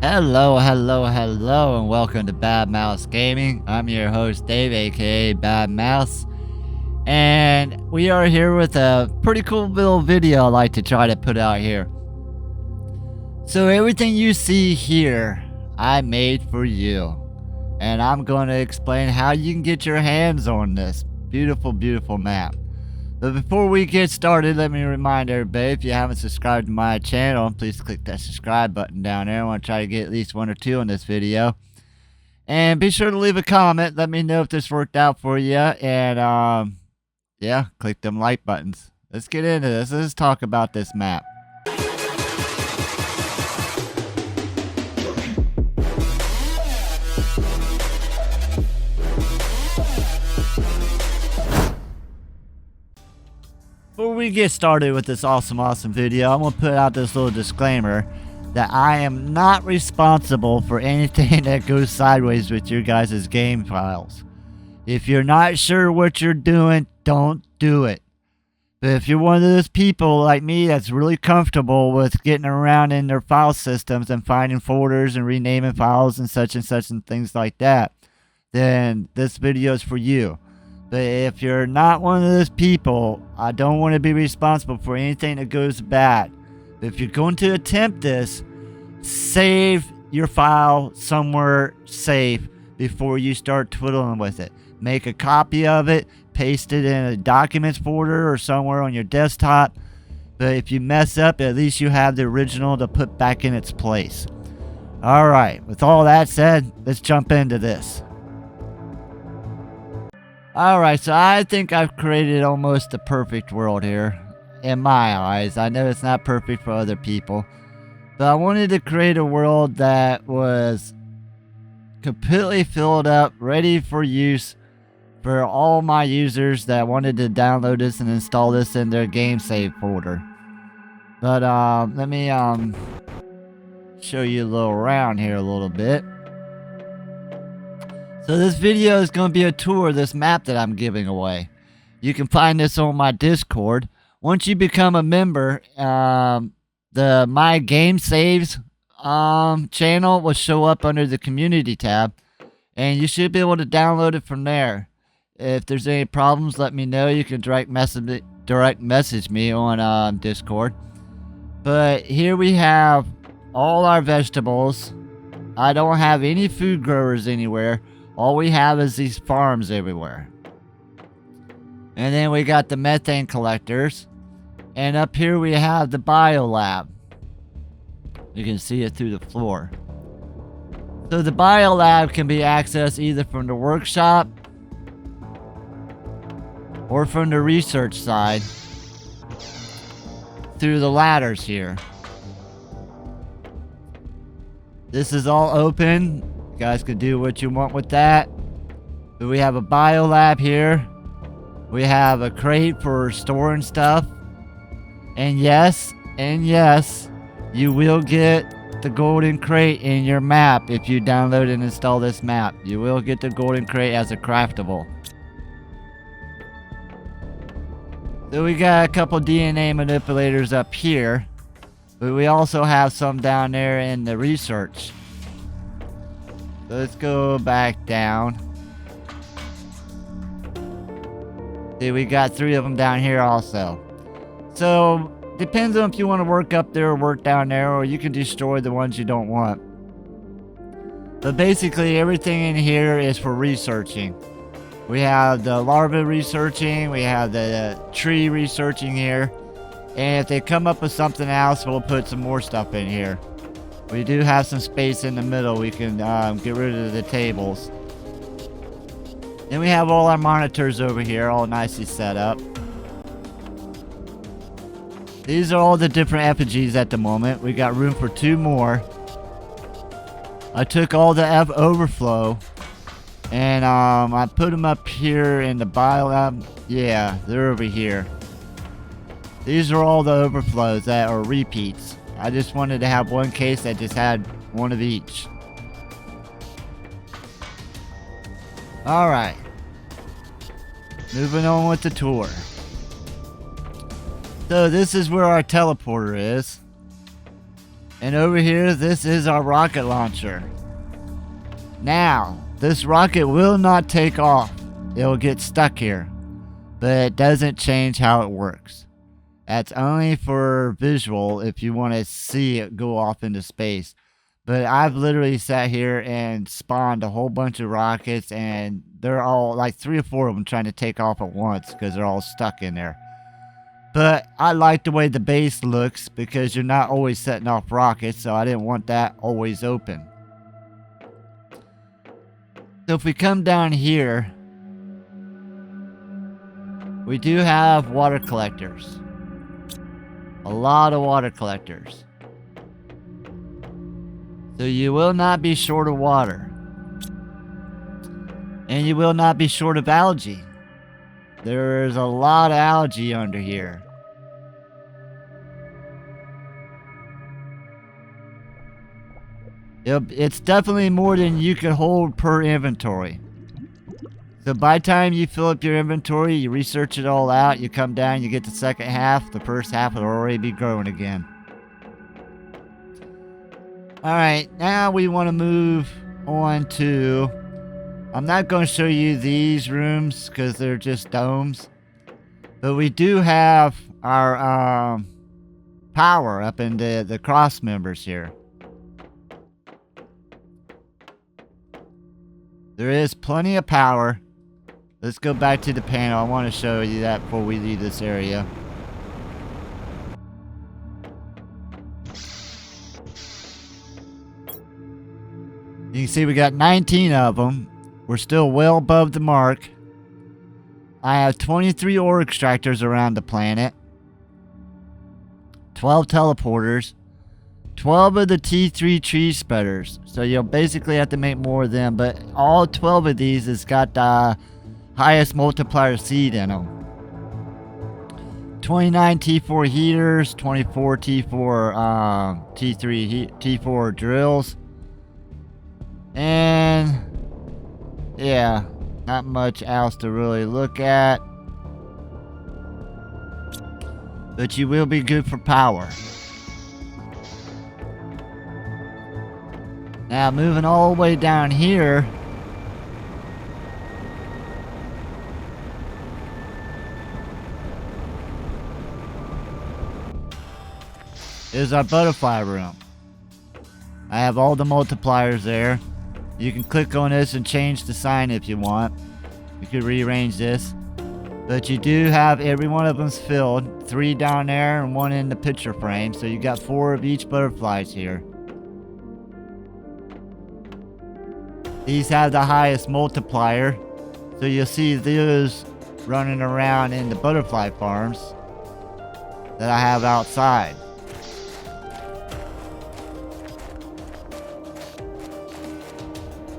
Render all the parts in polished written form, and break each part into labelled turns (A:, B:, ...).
A: Hello, and welcome to Bad Mouse Gaming. I'm your host, Dave, aka Bad Mouse. And we are here with a pretty cool little video I like to try to put out here. So everything you see here, I made for you. And I'm going to explain how you can get your hands on this beautiful, beautiful map. But before we get started, let me remind everybody, if you haven't subscribed to my channel, please click that subscribe button down there. I want to try to get at least 1 or 2 on this video. And be sure to leave a comment. Let me know if this worked out for you. And, yeah, click them like buttons. Let's get into this. Let's talk about this map. Before we get started with this awesome video, I'm going to put out this little disclaimer that I am not responsible for anything that goes sideways with your guys' game files. If you're not sure what you're doing, don't do it. But if you're one of those people like me that's really comfortable with getting around in their file systems and finding folders and renaming files and such and things like that, then this video is for you. But if you're not one of those people, I don't want to be responsible for anything that goes bad. But if you're going to attempt this, save your file somewhere safe before you start twiddling with it. Make a copy of it, paste it in a documents folder or somewhere on your desktop. But if you mess up, at least you have the original to put back in its place. Alright, with all that said, let's jump into this. Alright, so I think I've created almost the perfect world here, in my eyes. I know it's not perfect for other people, but I wanted to create a world that was completely filled up, ready for use for all my users that wanted to download this and install this in their game save folder. But let me show you a little around here a little bit. So this video is going to be a tour of this map that I'm giving away. You can find this on my Discord. Once you become a member, the My Game Saves channel will show up under the community tab, and you should be able to download it from there. If there's any problems, let me know. You can direct message me on Discord. But here we have all our vegetables. I don't have any food growers anywhere. All we have is these farms everywhere. And then we got the methane collectors. And up here we have the biolab. You can see it through the floor. So the biolab can be accessed either from the workshop or from the research side through the ladders here. This is all open. You guys can do what you want with that. But we have a biolab here. We have a crate for storing stuff. And yes, you will get the golden crate in your map if you download and install this map. You will get the golden crate as a craftable. So we got a couple DNA manipulators up here. But we also have some down there in the research. So let's go back down. See, we got 3 of them down here also. So, depends on if you want to work up there or work down there, or you can destroy the ones you don't want. But basically, everything in here is for researching. We have the larva researching, we have the tree researching here. And if they come up with something else, we'll put some more stuff in here. We do have some space in the middle. We can get rid of the tables. Then we have all our monitors over here, all nicely set up. These are all the different effigies at the moment. We got room for 2 more. I took all the overflow and I put them up here in the biolab. Yeah, they're over here. These are all the overflows that are repeats. I just wanted to have one case that just had one of each. Alright. Moving on with the tour. So this is where our teleporter is. And over here, this is our rocket launcher. Now, this rocket will not take off. It will get stuck here. But it doesn't change how it works. That's only for visual if you want to see it go off into space. But I've literally sat here and spawned a whole bunch of rockets, and they're all, like 3 or 4 of them, trying to take off at once because they're all stuck in there. But I like the way the base looks because you're not always setting off rockets, so I didn't want that always open. So if we come down here, we do have water collectors. A lot of water collectors. So you will not be short of water. And you will not be short of algae. There's a lot of algae under here. It's definitely more than you can hold per inventory. So by the time you fill up your inventory, you research it all out, you come down, you get the second half, the first half will already be growing again. Alright, now we want to move on to... I'm not going to show you these rooms because they're just domes. But we do have our power up in the cross members here. There is plenty of power. Let's go back to the panel. I want to show you that before we leave this area. You can see we got 19 of them. We're still well above the mark. I have 23 ore extractors around the planet. 12 teleporters. 12 of the T3 tree spreaders. So you'll basically have to make more of them. But all 12 of these has got the highest multiplier seed in them. 29 T4 heaters. 24 T4 T4 drills. And yeah, not much else to really look at. But you will be good for power. Now moving all the way down here. Is our butterfly room. I have all the multipliers there. You can click on this and change the sign if you want. You can rearrange this. But you do have every one of them's filled. 3 down there and 1 in the picture frame. So you got 4 of each butterflies here. These have the highest multiplier. So you'll see those running around in the butterfly farms that I have outside.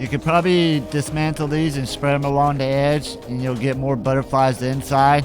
A: You could probably dismantle these and spread them along the edge, and you'll get more butterflies inside.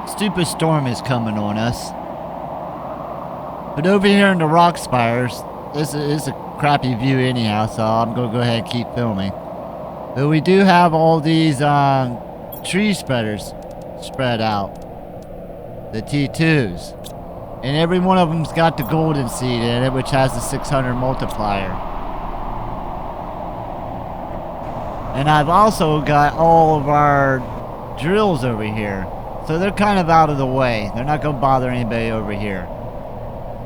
A: Stupid storm is coming on us. But over here in the rock spires, this is a crappy view anyhow, so I'm going to go ahead and keep filming. But we do have all these tree spreaders spread out. The T2s. And every one of them's got the golden seed in it, which has the 600 multiplier. And I've also got all of our drills over here. So they're kind of out of the way. They're not going to bother anybody over here.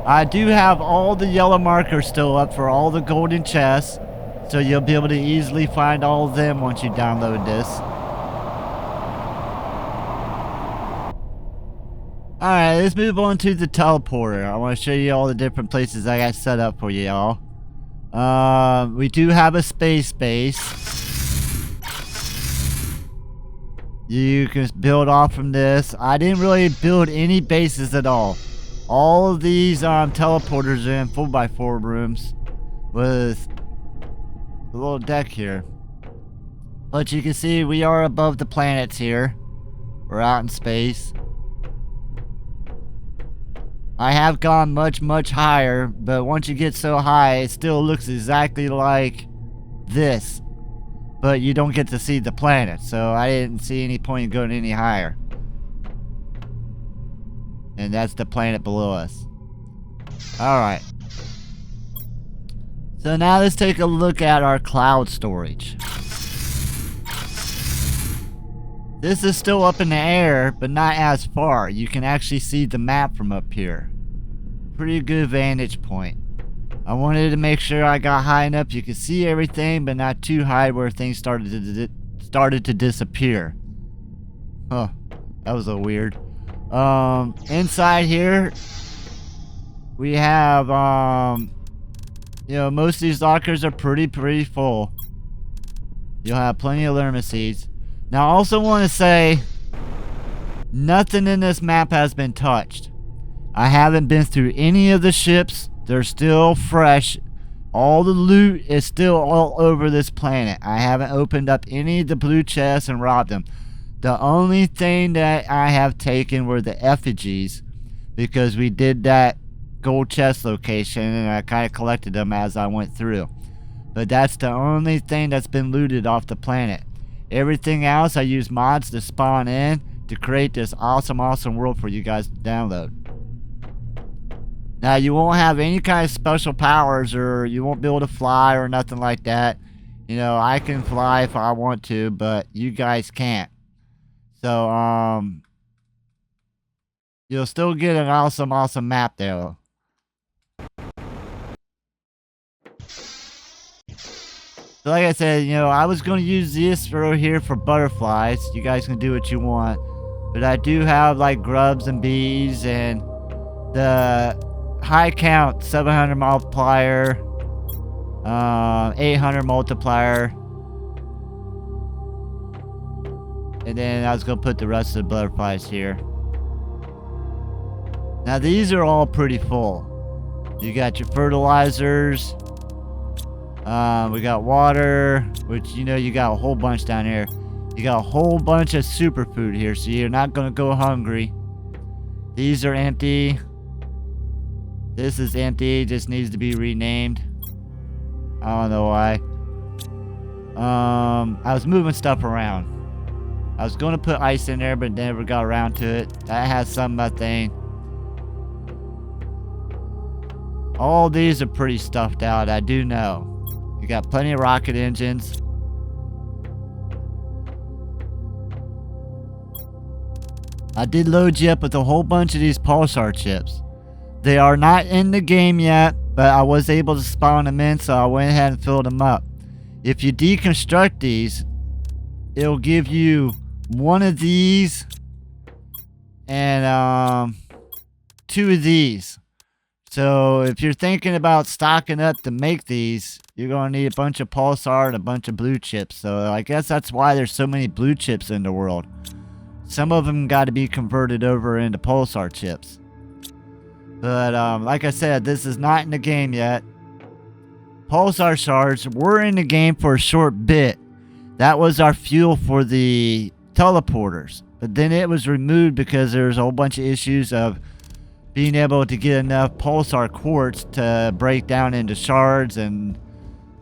A: I do have all the yellow markers still up for all the golden chests. So you'll be able to easily find all of them once you download this. Alright, let's move on to the teleporter. I want to show you all the different places I got set up for you all. We do have a space base. You can build off from this. I didn't really build any bases at all. All of these teleporters are in 4x4 rooms with a little deck here. But you can see we are above the planets here. We're out in space. I have gone much higher, but once you get so high, it still looks exactly like this. But you don't get to see the planet, so I didn't see any point in going any higher. And that's the planet below us. Alright. So now let's take a look at our cloud storage. This is still up in the air, but not as far. You can actually see the map from up here. Pretty good vantage point. I wanted to make sure I got high enough you could see everything, but not too high where things started to disappear. Huh, that was a little weird. Inside here, we have, you know, most of these lockers are pretty full. You'll have plenty of lerma seeds. Now, I also want to say, nothing in this map has been touched. I haven't been through any of the ships. They're still fresh. All the loot is still all over this planet. I haven't opened up any of the blue chests and robbed them. The only thing that I have taken were the effigies, because we did that gold chest location and I kind of collected them as I went through. But that's the only thing that's been looted off the planet. Everything else, I use mods to spawn in to create this awesome world for you guys to download. Now, you won't have any kind of special powers, or you won't be able to fly or nothing like that. You know, I can fly if I want to, but you guys can't. So, you'll still get an awesome map there. So like I said, you know, I was going to use this row here for butterflies. You guys can do what you want. But I do have like grubs and bees and the high count 700 multiplier, 800 multiplier. And then I was going to put the rest of the butterflies here. Now these are all pretty full. You got your fertilizers. We got water, which, you know, you got a whole bunch down here. You got a whole bunch of superfood here, so you're not going to go hungry. These are empty. This is empty, just needs to be renamed. I don't know why. I was moving stuff around. I was going to put ice in there, but never got around to it. That has some methane. All these are pretty stuffed out, I do know. You got plenty of rocket engines. I did load you up with a whole bunch of these pulsar chips. They are not in the game yet, but I was able to spawn them in, so I went ahead and filled them up. If you deconstruct these, it'll give you one of these and two of these. So if you're thinking about stocking up to make these, you're going to need a bunch of pulsar and a bunch of blue chips. So I guess that's why there's so many blue chips in the world. Some of them got to be converted over into pulsar chips. But like I said, this is not in the game yet. Pulsar shards were in the game for a short bit. That was our fuel for the teleporters. But then it was removed because there's a whole bunch of issues of being able to get enough pulsar quartz to break down into shards, and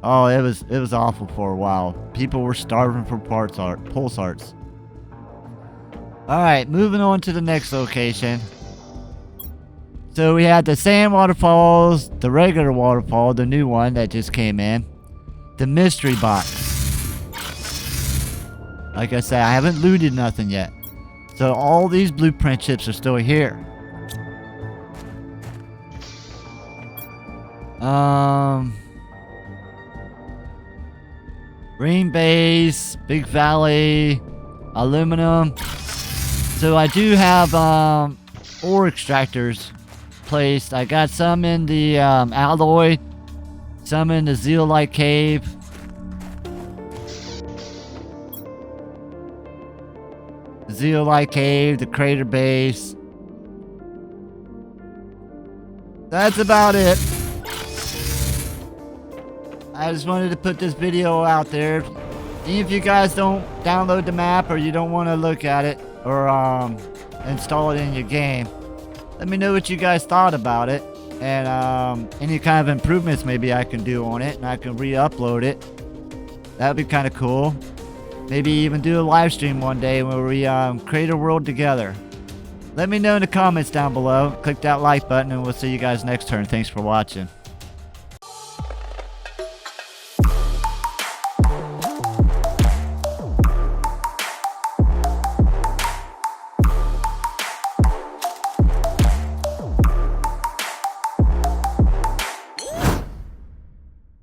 A: oh, it was awful for a while. People were starving for pulsars. Alright, moving on to the next location. So we had the sand waterfalls, the regular waterfall, the new one that just came in, the mystery box. Like I said, I haven't looted nothing yet. So all these blueprint chips are still here. Green base, big valley, aluminum. So I do have ore extractors placed. I got some in the alloy, some in the zeolite cave. The zeolite cave, the crater base. That's about it. I just wanted to put this video out there. Even if you guys don't download the map or you don't want to look at it or install it in your game, let me know what you guys thought about it and any kind of improvements maybe I can do on it, and I can re-upload it. That would be kind of cool. Maybe even do a live stream one day where we create a world together. Let me know in the comments down below. Click that like button and we'll see you guys next turn. Thanks for watching.